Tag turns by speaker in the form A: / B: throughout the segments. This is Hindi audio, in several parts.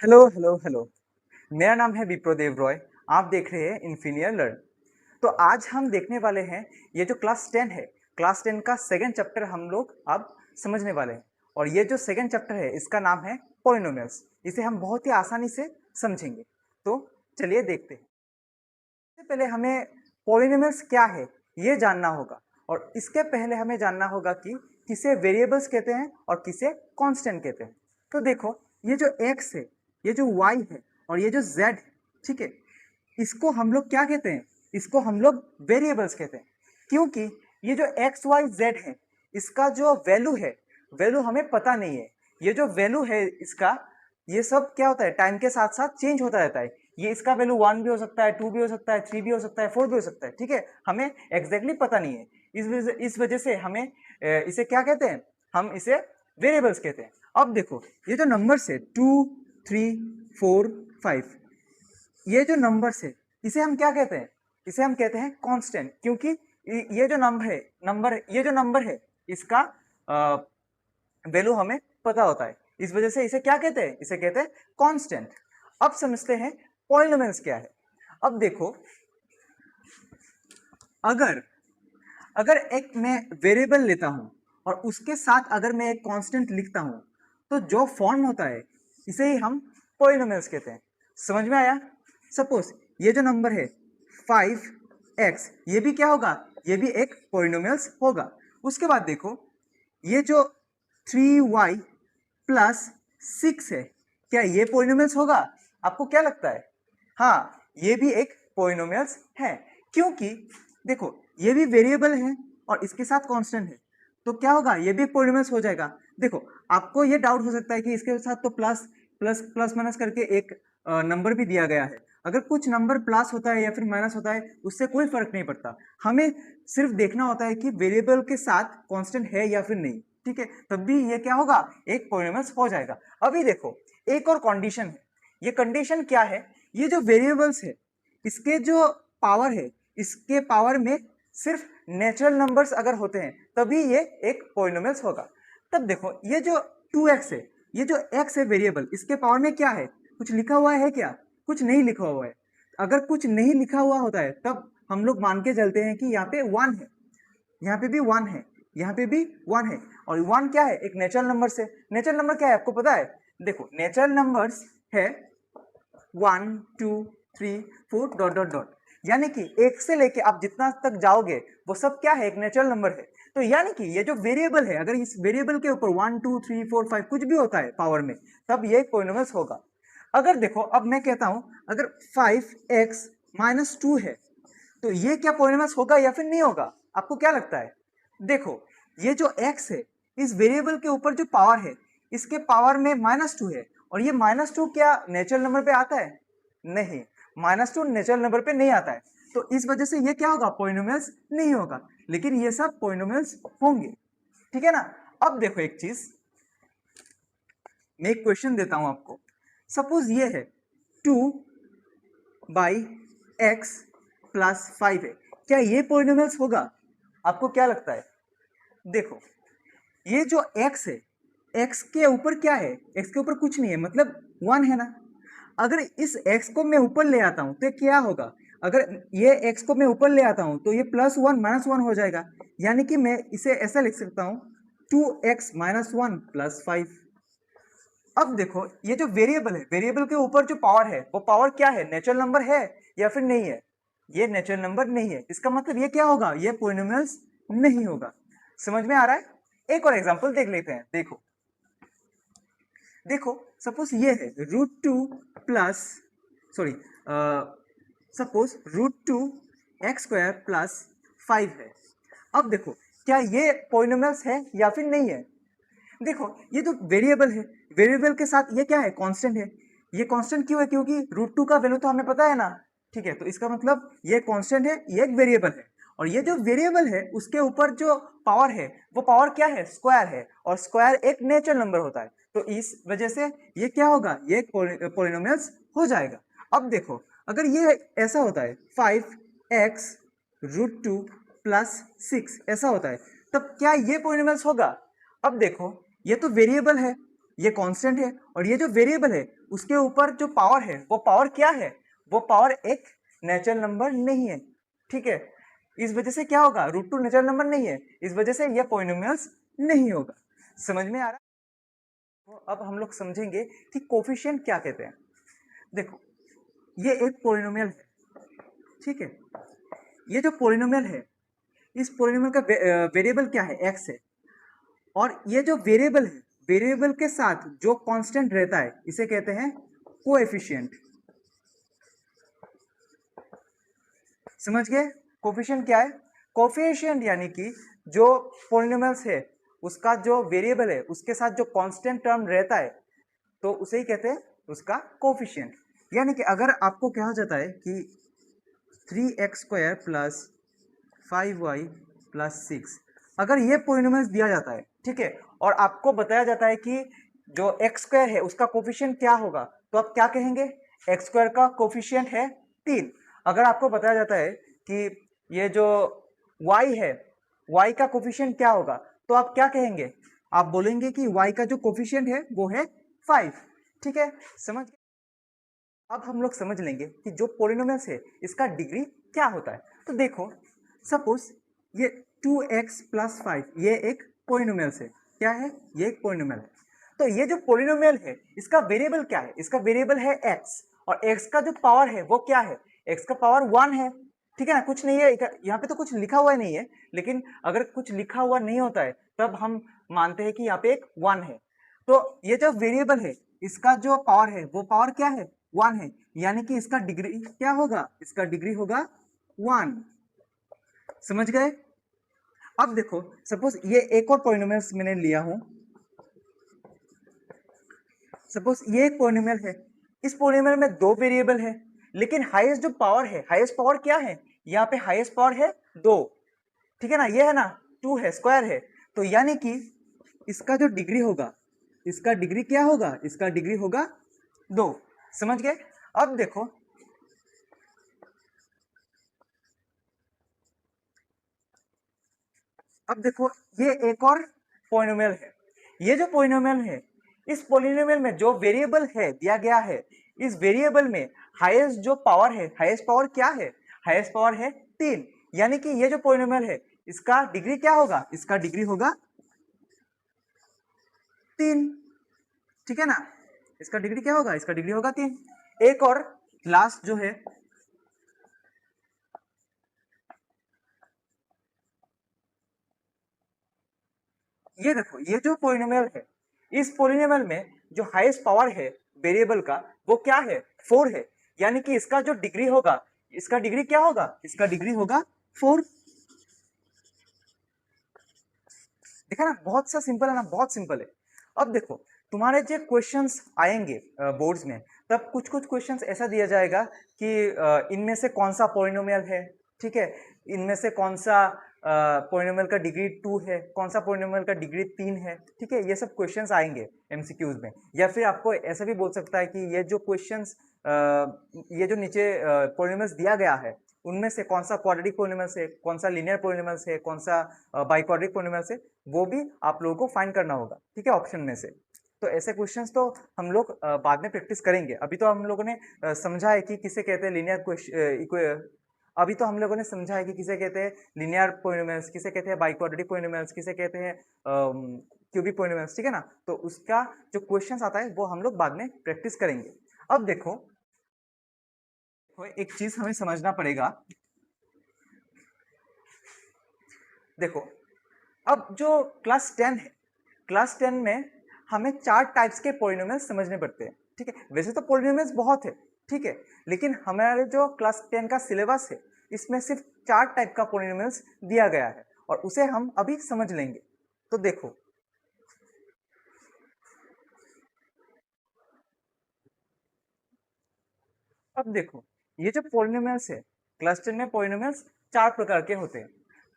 A: Hello hello hello. मेरा नाम है विप्रोदेव रॉय। आप देख रहे हैं इन्फिनियर लर्न। तो आज हम देखने वाले हैं ये जो क्लास 10 है, क्लास 10 का सेकंड चैप्टर हम लोग अब समझने वाले हैं। और ये जो सेकंड चैप्टर है इसका नाम है पॉलिनोमियल्स। इसे हम बहुत ही आसानी से समझेंगे। तो चलिए देखते हैं। सबसे पहले हमें पॉलिनोमियल्स क्या है ये जानना होगा। और इसके पहले हमें जानना होगा कि किसे वेरिएबल्स कहते हैं और किसे कांस्टेंट कहते हैं। तो देखो, ये जो x है, ये जो y है और ये जो z है, ठीक है, इसको हम लोग क्या कहते हैं? इसको हम लोग वेरिएबल्स कहते हैं। क्योंकि ये जो एक्स वाई जेड है, इसका जो वैल्यू है, वैल्यू हमें पता नहीं है। ये जो वैल्यू है इसका, ये सब क्या होता है, टाइम के साथ साथ चेंज होता रहता है। ये इसका वैल्यू 1 भी हो सकता है, 2 भी हो सकता है, 3 भी हो सकता है, 4 भी हो सकता है, ठीक है। हमें एग्जैक्टली पता नहीं है। इस वजह से हमें इसे क्या कहते हैं? हम इसे वेरिएबल्स कहते हैं। अब देखो, ये जो नंबर्स है 2, 3, 4, 5, ये जो नंबर्स है इसे हम क्या कहते हैं? इसे हम कहते हैं कांस्टेंट। क्योंकि ये जो नंबर है इसका वैल्यू हमें पता होता है। इस वजह से इसे क्या कहते हैं? इसे कहते हैं कांस्टेंट। अब समझते हैं पॉलिनोमियल्स क्या है। अब देखो, अगर अगर एक मैं वेरिएबल लेता हूं और उसके साथ अगर मैं एक कांस्टेंट लिखता हूं, तो जो फॉर्म होता है इसे ही हम पॉलिनोमियल्स कहते हैं। समझ में आया? सपोज ये जो नंबर है 5x, ये भी क्या होगा? ये भी एक पॉलिनोमियल्स होगा। उसके बाद देखो, ये जो 3y प्लस 6 है, क्या ये पॉलिनोमियल्स होगा? आपको क्या लगता है? हाँ, ये भी एक पॉलिनोमियल्स है। क्योंकि देखो, ये भी वेरिएबल है और इसके साथ कांस्टेंट है, तो क्या होगा? ये भी पॉलिनोमियल्स हो जाएगा। देखो, आपको ये डाउट हो सकता है कि इसके साथ तो प्लस प्लस प्लस माइनस करके एक नंबर भी दिया गया है। अगर कुछ नंबर प्लस होता है या फिर माइनस होता है, उससे कोई फर्क नहीं पड़ता। हमें सिर्फ देखना होता है कि वेरिएबल के साथ कांस्टेंट है या फिर नहीं, ठीक है। तब भी ये क्या होगा? एक पॉलिनोमियल्स हो जाएगा। अभी देखो, एक और कंडीशन है। ये कंडीशन क्या है? ये जो वेरिएबल्स है, इसके जो पावर है, इसके पावर में सिर्फ नेचुरल नंबर्स अगर होते हैं तभी ये एक पॉलिनोमियल्स होगा। तब देखो, ये जो 2x है, ये जो x है वेरिएबल, इसके पावर में क्या है? कुछ लिखा हुआ है क्या? कुछ नहीं लिखा हुआ है। अगर कुछ नहीं लिखा हुआ होता है तब हम लोग मान के चलते हैं कि यहाँ पे 1 है, यहाँ पे भी 1 है, यहाँ पे भी 1 है। और 1 क्या है? एक नेचुरल नंबर से। नेचुरल नंबर क्या है आपको पता है? देखो, नेचुरल नंबर्स है 1, 2, 3, 4 डॉट डॉट डॉट। यानी कि एक से लेके आप जितना तक जाओगे वो सब क्या है? एक नेचुरल नंबर है। तो यानी कि ये जो वेरिएबल है, अगर इस वेरिएबल के ऊपर 1, 2, 3, 4, 5 कुछ भी होता है पावर में, तब ये एक पॉलिनोमियल्स होगा। अगर देखो, अब मैं कहता हूं अगर 5x माइनस 2 है, तो ये क्या पॉलिनोमियल्स होगा या फिर नहीं होगा? आपको क्या लगता है? देखो, ये जो x है, इस वेरिएबल के ऊपर जो पावर है, इसके पावर में -2 है। और ये -2 क्या नेचुरल नंबर पे आता है? नहीं, -2 नेचुरल नंबर पे नहीं आता है। तो इस वजह से ये क्या होगा? पॉलिनोमियल्स नहीं होगा। लेकिन ये सब पॉलिनोमियल्स होंगे, ठीक है ना। अब देखो एक चीज, मैं एक क्वेश्चन देता हूं आपको। सपोज ये है 2/x प्लस 5 है, क्या ये पॉलिनोमियल्स होगा? आपको क्या लगता है? देखो, ये जो x है, x के ऊपर क्या है? x के ऊपर कुछ नहीं है, मतलब 1 है ना। अगर इस x को मैं ऊपर ले आता हूं तो क्या होगा? अगर ये x को मैं ऊपर ले आता हूं तो ये +1 -1 हो जाएगा। यानी कि मैं इसे ऐसा लिख सकता हूं 2x - 1 + 5। अब देखो, ये जो वेरिएबल है, वेरिएबल के ऊपर जो पावर है, वो पावर क्या है? नेचुरल नंबर है या फिर नहीं है? ये नेचुरल नंबर नहीं है। इसका मतलब ये क्या होगा? ये पॉलिनोमियल्स नहीं होगा। समझ में आ रहा है? एक और एग्जांपल देख लेते हैं। देखो देखो, सपोज ये है √2 plus, sorry, suppose √2 x² plus 5 है। अब देखो, क्या ये पॉलिनोमियल्स है या फिर नहीं है? देखो, ये जो वेरिएबल है, वेरिएबल के साथ ये क्या है? कांस्टेंट है। ये कांस्टेंट क्यों है? क्योंकि √2 का वैल्यू तो हमें पता है ना, ठीक है। तो इसका मतलब ये कांस्टेंट है, ये एक वेरिएबल है। और ये जो वेरिएबल है उसके ऊपर जो पावर है, वो पावर क्या है? स्क्वायर है। और स्क्वायर एक नेचुरल नंबर होता है। तो इस वजह से ये क्या होगा? ये एक पॉलिनोमियल्स हो जाएगा। अब देखो, अगर ये ऐसा होता है 5x √2 प्लस 6 ऐसा होता है, तब क्या ये पॉलिनोमियल्स होगा? अब देखो, ये तो वेरिएबल है, ये कांस्टेंट है, और ये जो वेरिएबल है उसके ऊपर जो पावर है वो पावर क्या है, वो पावर एक नेचुरल नंबर नहीं है, ठीक है। इस वजह से क्या होगा, √2 नेचुरल नंबर नहीं है, इस वजह से ये पॉलिनोमियल्स नहीं होगा। समझ में आ रहा? तो अब हम लोग समझेंगे कि कोफिशिएंट क्या कहते हैं। देखो, ये एक पॉलिनोमियल है, ठीक है। ये जो पॉलिनोमियल है, इस पॉलिनोमियल का वेरिएबल क्या है, x है, और ये जो वेरिएबल है, वेरिएबल के साथ जो कांस्टेंट रहता है इसे कहते हैं कोएफिशिएंट। समझ गए? कोफिशिएंट क्या है? कोफिशिएंट यानी कि जो पॉलिनोमियल्स है उसका जो वेरिएबल है उसके साथ जो कांस्टेंट टर्म रहता है तो उसे ही कहते हैं उसका कोफिशिएंट। यानी कि अगर आपको कहा जाता है कि 3x² प्लस 5y प्लस 6, अगर ये पॉलिनोमियल्स दिया जाता है, ठीक है, और आपको बताया जाता है कि जो x² है उसका कोफिशिएंट क्या होगा, तो आप क्या कहेंगे, x² का कोफिशिएंट है 3। अगर आपको बताया जाता है कि ये जो y है, y का कोफिशिएंट क्या होगा, तो आप क्या कहेंगे, आप बोलेंगे कि y का जो कोफिशिएंट है वो है 5, ठीक है। समझ, अब हम लोग समझ लेंगे कि जो पॉलिनोमियल्स है इसका डिग्री क्या होता है। तो देखो, सपोज ये 2x प्लस 5 ये एक पॉलिनोमियल है, क्या है, ये एक पॉलिनोमियल है। तो ये जो पॉलिनोमियल है इसका वेरिएबल क्या है, इसका वेरिएबल है x, और x का जो पावर है वो क्या है, x का पावर 1 है, ठीक है ना, कुछ नहीं है यहाँ पे, तो कुछ लिखा हुआ नहीं है, लेकिन अगर कुछ लिखा हुआ नहीं होता है तब हम मानते हैं कि यहाँ पे एक 1 है। तो ये जो वेरिएबल है इसका जो पावर है वो पावर क्या है, 1 है, यानी कि इसका डिग्री क्या होगा, इसका डिग्री होगा 1। समझ गए? अब देखो, सपोज ये एक और पॉलिनोमियल मैंने लिया हूं, सपोज ये एक पॉलिनोमियल है, इस पॉलिनोमियल में दो वेरिएबल है, लेकिन हाईएस्ट जो पावर है, हाईएस्ट पावर क्या है, यहाँ पे हाईएस्ट पावर है 2, ठीक है ना, ये है ना 2 है, स्क्वायर है, तो यानी कि इसका जो डिग्री होगा, इसका डिग्री क्या होगा, इसका डिग्री होगा 2। समझ गए? अब देखो, अब देखो ये एक और पॉलिनोमियल है, ये जो पॉलिनोमियल है, इस पॉलिनोमियल में जो वेरिएबल है दिया गया है, इस वेरिएबल में हाईएस्ट जो पावर है, हाईएस्ट पावर क्या है, हाईएस्ट पावर है 3, यानी कि ये जो पॉलिनोमियल है इसका डिग्री क्या होगा, इसका डिग्री होगा 3, ठीक है ना, इसका डिग्री क्या होगा, इसका डिग्री होगा 3। एक और लास्ट जो है, ये देखो, ये जो पॉलिनोमियल है, इस पॉलिनोमियल में जो हाईएस्ट पावर है वेरिएबल का वो क्या है, 4 है, यानी कि इसका जो डिग्री होगा, इसका डिग्री क्या होगा, इसका डिग्री होगा 4। देखा ना, बहुत सा सिंपल है ना, बहुत सिंपल है। अब देखो, तुम्हारे जो क्वेश्चंस आएंगे बोर्ड्स में, तब कुछ कुछ क्वेश्चंस ऐसा दिया जाएगा कि इनमें से कौन सा पॉलिनोमियल है, ठीक है, इनमें से कौन सा पॉलिनोमियल का डिग्री 2 है, कौन सा पॉलिनोमियल का डिग्री 3 है, ठीक है, ये सब क्वेश्चंस आएंगे एमसीक्यूज में। या फिर आपको ऐसा भी बोल सकता है कि ये जो क्वेश्चंस, ये जो नीचे पॉलिनोमियल्स दिया गया है उनमें से कौन सा क्वाड्रेटिक पॉलिनोमियल है, कौन सा लीनियर पॉलिनोमियल है, कौन सा बाइक्वाड्रेटिक पॉलिनोमियल है, वो भी आप लोगों को फाइंड करना होगा, ठीक है, ऑप्शन में से। तो ऐसे क्वेश्चंस तो हम लोग बाद में प्रैक्टिस करेंगे। अभी तो हम लोगों ने समझा है कि किसे कहते हैं लीनियर, अभी तो हम लोगों ने समझा है कि किसे कहते हैं लीनियर पॉलिनोमियल्स, किसे कहते हैं बाइक्वाड्रेटिक पॉलिनोमियल्स, किसे कहते हैं क्यूबिक पॉलिनोमियल्स, ठीक है ना। तो उसका जो क्वेश्चंस आता है वो हम लोग बाद में प्रैक्टिस करेंगे। अब देखो, एक चीज हमें समझना पड़ेगा। देखो, अब जो क्लास 10 है, क्लास 10 में हमें 4 टाइप्स के पॉलिनोमियल्स समझने पड़ते हैं, ठीक है। वैसे तो पॉलिनोमियल्स बहुत है, ठीक है, लेकिन हमारे जो क्लास 10 का सिलेबस है इसमें सिर्फ 4 टाइप का पॉलिनोमियल्स दिया गया है, और उसे हम अभी समझ लेंगे। तो देखो, अब देखो, ये जो पॉलिनोमियल्स है, क्लास 10 में पॉलिनोमियल्स 4 प्रकार के होते हैं।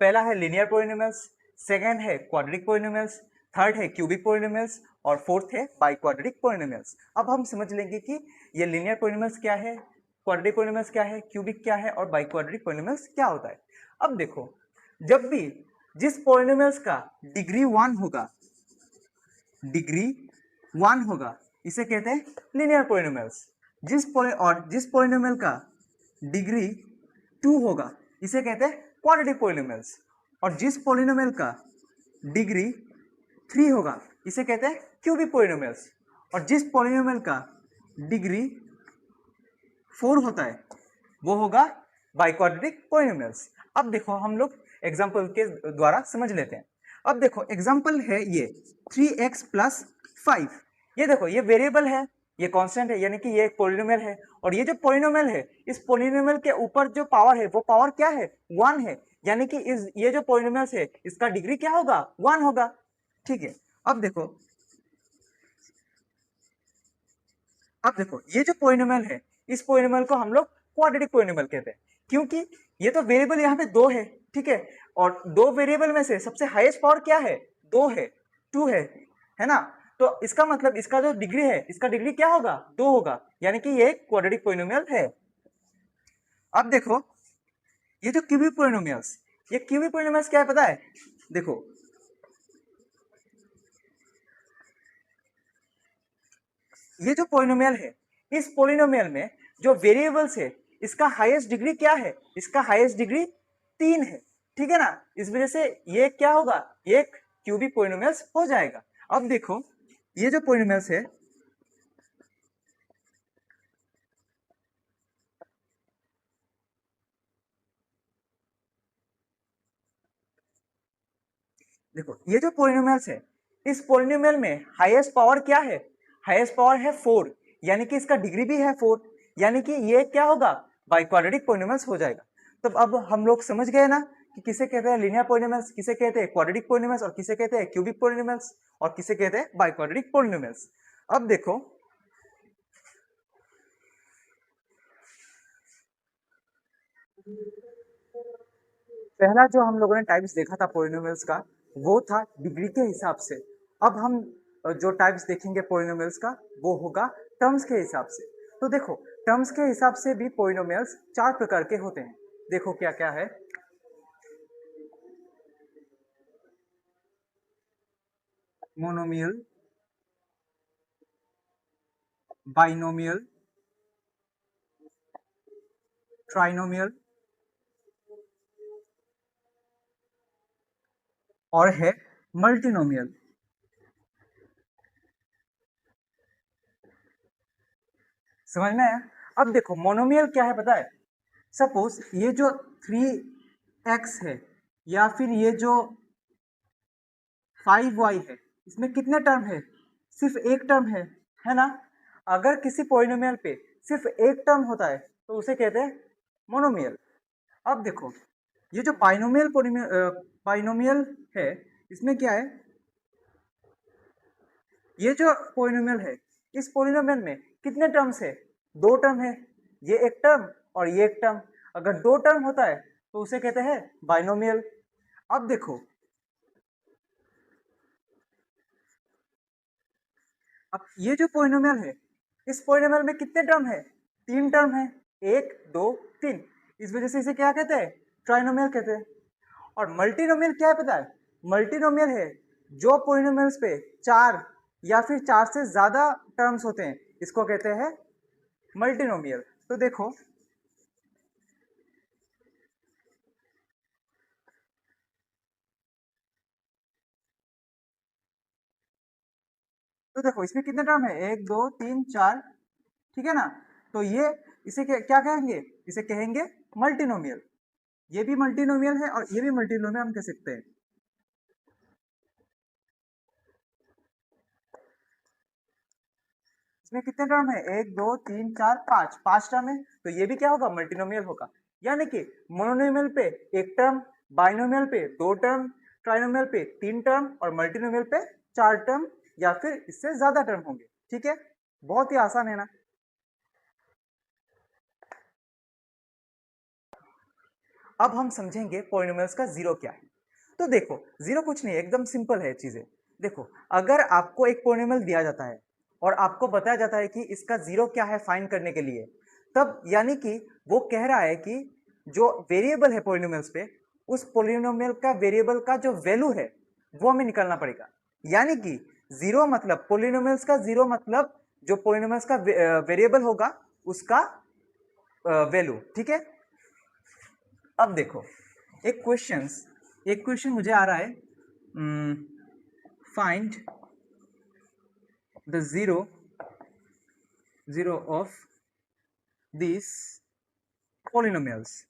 A: पहला है लीनियर पॉलिनोमियल्स, सेकंड है क्वाड्रेटिक पॉलिनोमियल्स, थर्ड है क्यूबिक पॉलिनोमियल्स, और फोर्थ है बाइक्वाड्रेटिक पॉलिनोमियल्स। अब हम समझ लेंगे कि ये लीनियर पॉलिनोमियल्स क्या है, क्वाड्रेटिक पॉलिनोमियल्स क्या है, क्यूबिक क्या है, और बाइक्वाड्रेटिक पॉलिनोमियल्स क्या होता है। अब देखो, जब भी जिस पॉलिनोमियल्स का डिग्री 1 होगा, डिग्री 1 होगा इसे कहते हैं लीनियर पॉलिनोमियल्स। जिस पॉलिनोमियल का डिग्री 2 होगा इसे कहते हैं क्वाड्रेटिक पॉलिनोमियल्स, और जिस पॉलिनोमियल का डिग्री 3 होगा इसे कहते हैं क्यूबिक पॉलिनोमियल्स, और जिस पॉलिनोमियल का डिग्री 4 होता है वो होगा बाइक्वाड्रेटिक पॉलिनोमियल्स। अब देखो हम लोग एग्जाम्पल के द्वारा समझ लेते हैं। अब देखो एग्जाम्पल है ये 3x + 5। ये देखो ये वेरिएबल है, ये कांस्टेंट है, यानी कि ये एक पॉलिनोमियल है, और ये जो पॉलिनोमियल है इस पॉलिनोमियल के ऊपर जो पावर है वो पावर क्या है 1 है, यानी कि ये जो पॉलिनोमियल है इसका डिग्री क्या होगा 1 होगा। ठीक है, अब देखो ये जो पॉलिनोमियल है इस पॉलिनोमियल को हम लोग क्वाड्रेटिक पॉलिनोमियल कहते हैं, क्योंकि ये तो वेरिएबल यहाँ पे 2 है, ठीक है, और 2 वेरिएबल में से सबसे हाईएस्ट पावर क्या है 2 है, 2 है ना, तो इसका मतलब इसका जो डिग्री है इसका डिग्री क्या होगा 2 होगा, यानी कि ये एक क्वाड्रेटिक पॉलिनोमियल है। अब देखो ये जो क्यूबिक पॉलिनोमियल्स, ये क्यूबिक पॉलिनोमियल्स क्या है पता है, देखो ये जो पॉलिनोमियल है इस पॉलिनोमियल में जो वेरिएबल्स है इसका हाईएस्ट डिग्री क्या है, इसका हाईएस्ट डिग्री 3 है, ठीक है ना, इस वजह से ये क्या होगा ये एक क्यूबिक पॉलिनोमियल्स हो जाएगा। अब देखो ये जो पॉलिनोमियल्स है देखो ये जो पॉलिनोमियल्स है इस पॉलिनोमियल में हाईएस्ट पावर क्या है, हाईएस्ट पावर है 4, यानी कि इसका डिग्री भी है 4, यानी कि ये क्या होगा बाइक्वाड्रेटिक पॉलिनोमियल्स हो जाएगा। तो अब हम लोग समझ गए ना कि किसे कहते हैं लीनियर पॉलिनोमियल्स, किसे कहते हैं क्वाड्रेटिक पॉलिनोमियल्स, और किसे कहते हैं क्यूबिक पॉलिनोमियल्स, और किसे कहते हैं बाइक्वाड्रेटिक पॉलिनोमियल्स। अब देखो पहला जो हम लोगों ने टाइप्स देखा था पॉलिनोमियल्स का वो था डिग्री के हिसाब से। अब हम जो टाइप्स देखेंगे पॉलिनोमियल्स का वो होगा टर्म्स के हिसाब से। तो देखो टर्म्स के हिसाब से भी पॉलिनोमियल्स 4 प्रकार के होते हैं। देखो क्या क्या है, मोनोमियल, बाइनोमियल, ट्राइनोमियल और है मल्टीनोमियल। समझ में आया। अब देखो मोनोमियल क्या है पता है, सपोज ये जो 3x है या फिर ये जो 5y है इसमें कितने टर्म है, सिर्फ एक टर्म है ना। अगर किसी पॉलिनोमियल पे सिर्फ एक टर्म होता है तो उसे कहते हैं मोनोमियल। अब देखो ये जो बाइनोमियल है इसमें क्या है, ये जो पॉलिनोमियल है इस पॉलिनोमियल में कितने टर्म्स है, 2 टर्म है, ये एक टर्म और ये एक टर्म। अगर 2 टर्म होता है तो उसे कहते हैं बाइनोमियल। अब देखो अब ये जो पॉलिनोमियल है इस पॉलिनोमियल में कितने टर्म है, 3 टर्म है, 1 2 3, इस वजह से इसे क्या कहते हैं ट्राइनोमियल कहते हैं। और मल्टीनोमियल क्या है पता है, मल्टीनोमियल है जो पॉलिनोमियल्स पे 4 या फिर 4 से ज्यादा टर्म्स होते हैं इसको कहते हैं मल्टीनोमियल। तो देखो इसमें कितने टर्म है 1 2 3 4, ठीक है ना, तो ये इसे क्या कहेंगे, इसे कहेंगे मल्टीनोमियल। ये भी मल्टीनोमियल है और ये भी मल्टीनोमियल हम कह सकते हैं। इसमें कितने टर्म है 1 2 3 4 5, 5 टर्म है, तो ये भी क्या होगा मल्टीनोमियल होगा। यानी कि मोनोनोमियल पे एक टर्म, बाइनोमियल पे 2 टर्म, ट्राइनोमियल पे 3 टर्म और मल्टीनोमियल पे 4 टर्म या फिर इससे ज्यादा टर्म होंगे। ठीक है, बहुत ही आसान है ना। अब हम समझेंगे पॉलिनोमियल्स का जीरो क्या है। तो देखो जीरो कुछ नहीं, एकदम सिंपल है चीजें। देखो अगर आपको एक पॉलिनोमियल दिया जाता है और आपको बताया जाता है कि इसका जीरो क्या है फाइंड करने के लिए, तब यानी कि वो कह रहा है कि जो वेरिएबल है पॉलिनोमियल्स पे उस पॉलिनोमियल का वेरिएबल का जो वैल्यू है वो हमें निकालना पड़ेगा। यानी कि जीरो मतलब पोलिनोमियल्स का जीरो मतलब जो पोलिनोमियल्स का वेरिएबल होगा उसका वैल्यू, ठीक है। अब देखो एक क्वेश्चन मुझे आ रहा है, find the zero of this polynomials.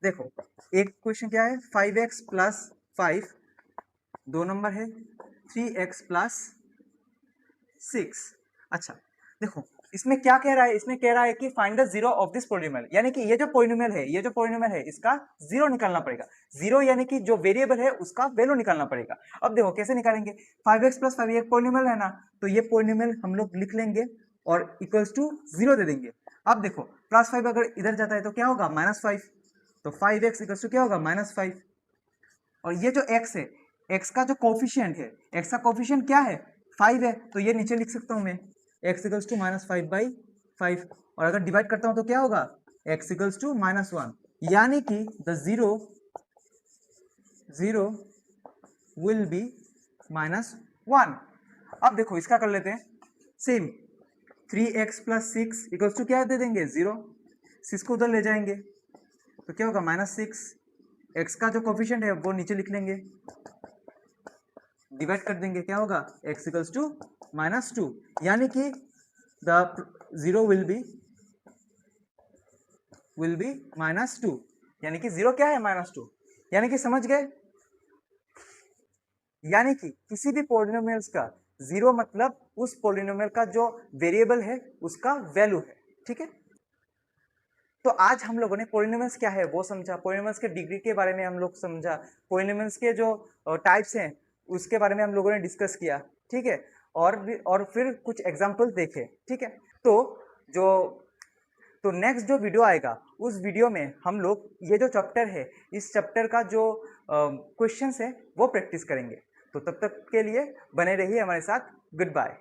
A: देखो एक क्वेश्चन क्या है, 5x प्लस 5 दो नंबर है, 3x प्लस 6। अच्छा देखो इसमें क्या कह रहा है, इसमें कह रहा है कि find the zero of this polynomial, यानी कि ये जो पोलिनोमियल है इसका जीरो निकालना पड़ेगा। जीरो यानी कि जो वेरिएबल है उसका वैल्यू निकालना पड़ेगा। अब देखो कैसे निकालेंगे, 5x प्लस 5 एक पोलिनोमियल है ना, तो ये पोलिनोमियल हम लोग लिख लेंगे और इक्वल्स टू जीरो दे देंगे। अब देखो प्लस 5 अगर इधर जाता है तो क्या होगा, -5, तो 5x इक्वल्स टू क्या होगा, -5। और ये जो x है, x का जो कोफिशिएंट है, x का कोफिशिएंट क्या है, 5 है, तो ये नीचे लिख सकता हूं मैं, x इक्वल्स टू -5/5। और अगर डिवाइड करता हूं तो क्या होगा, x इक्वल्स टू -1, यानी कि द जीरो विल बी -1। अब देखो इसका कर लेते हैं same, 3x plus 6 equals to क्या दे देंगे, 0। 6 को उधर ले जाएंगे तो क्या होगा, -6। x का जो कोफिशिएंट है वो नीचे लिख लेंगे, डिवाइड कर देंगे, क्या होगा, x इक्वल्स टू -2, यानी कि द जीरो विल बी -2, यानी कि जीरो क्या है, -2। यानी कि समझ गए, यानी कि किसी भी पोलिनोमियल्स का जीरो मतलब उस पोलिनोमियल का जो वेरिएबल है उसका वैल्यू है, ठीक है। तो आज हम लोगों ने पोलिनोमियल्स क्या है वो समझा, पोलिनोमियल्स के डिग्री के बारे में हम लोग समझा, पोलिनोमियल्स के जो टाइप्स हैं उसके बारे में हम लोगों ने डिस्कस किया, ठीक है। और फिर कुछ एग्जांपल देखे, ठीक है। तो नेक्स्ट जो वीडियो आएगा उस वीडियो में हम लोग ये जो चैप्टर है इस चैप्टर का जो क्वेश्चंस है वो प्रैक्टिस करेंगे। तो तब तक के लिए बने रहिए हमारे साथ, गुड बाय।